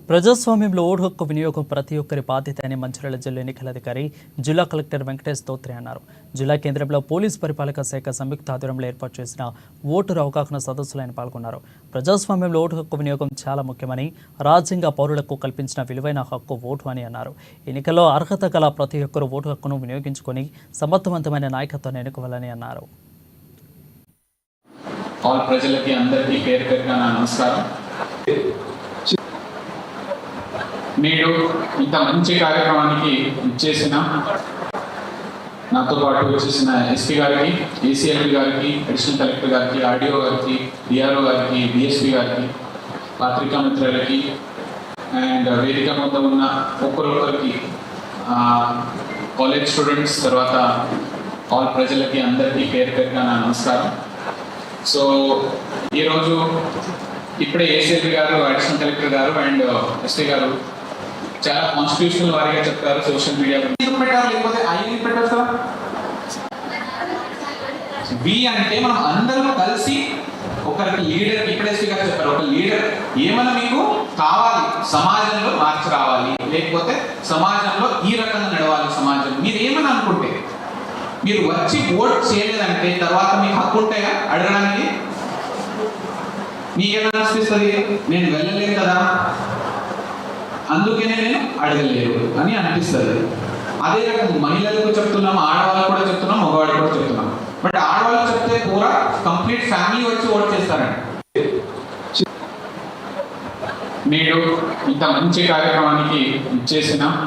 ప్రజాస్వామ్యంలో ఓటు హక్కు వినియోగం ప్రతి ఒక్కరి బాధ్యత అని మంచిర్యాల జిల్లా ఎన్నికల అధికారి జిల్లా కలెక్టర్ వెంకటేష్ ధోత్రే అన్నారు. జిల్లా కేంద్రంలో పోలీసు పరిపాలక శాఖ సంయుక్త ఆధ్వర్యంలో ఏర్పాటు చేసిన ఓటరు అవగాహన సదస్సులో ఆయన పాల్గొన్నారు. ప్రజాస్వామ్యంలో ఓటు హక్కు వినియోగం చాలా ముఖ్యమని, రాజ్యాంగ పౌరులకు కల్పించిన విలువైన హక్కు ఓటు అని అన్నారు. ఎన్నికల్లో అర్హత గల ప్రతి ఒక్కరూ ఓటు హక్కును వినియోగించుకొని సమర్థవంతమైన నాయకత్వాన్ని ఎన్నుకోవాలని అన్నారు. ఆల్ ప్రజలకి అందరికీ పేరు పేరుగా నా నమస్కారం. నేడు ఇంత మంచి కార్యక్రమానికి ఇచ్చేసిన నాతో పాటు వచ్చేసిన ఎస్పీ గారికి, ఏసీఎల్పీ గారికి, అడిషనల్ కలెక్టర్ గారికి, ఆర్డీఓ గారికి, డిఆర్ఓ గారికి, డిఎస్పీ గారికి, పత్రికా మిత్రులకి అండ్ వేదిక ముందు ఉన్న ఒక్కరొక్కరికి, కాలేజ్ స్టూడెంట్స్, తర్వాత ఆల్ ప్రజలకి అందరికీ పేరు పేరుగా నా నమస్కారం. సో ఈరోజు ఇప్పుడే ఏసీఎల్పీ గారు, అడిషనల్ కలెక్టర్ గారు అండ్ ఎస్పీ గారు చాలా కాన్స్టిట్యూషనల్ వారిగా చెప్తారు. సోషల్ మీడియా పెట్టారు, లేకపోతే ఐని పెట్టారు కదా. వి అంటే మనం అందరం కలిసి ఒకరికి లీడర్, ఇప్పుడే ఎస్పీ గారు చెప్పారు, ఒక లీడర్ ఏమైనా మీకు కావాలి, సమాజంలో మార్చి రావాలి, లేకపోతే సమాజంలో ఈ రకంగా నడవాలి సమాజం, మీరు ఏమని అనుకుంటే, మీరు వచ్చి ఓట్ చేయలేదంటే తర్వాత మీకు హక్కు ఉంటాయా అడగడానికి? మీకేమైనా అనిపిస్తుంది, నేను వెళ్ళలేదు కదా అందుకనే నేను అడగలేదు అని అనిపిస్తుంది. అదే రకంగా మహిళలకు చెప్తున్నాం, ఆడవాళ్ళకు కూడా చెప్తున్నాం, మగవాళ్ళకు కూడా చెప్తున్నాం. బట్ ఆడవాళ్ళకి చెప్తే పూరా కంప్లీట్ ఫ్యామిలీ వచ్చి ఓట్ చేస్తారండి. నేడు ఇంత మంచి కార్యక్రమానికి ఇచ్చేసిన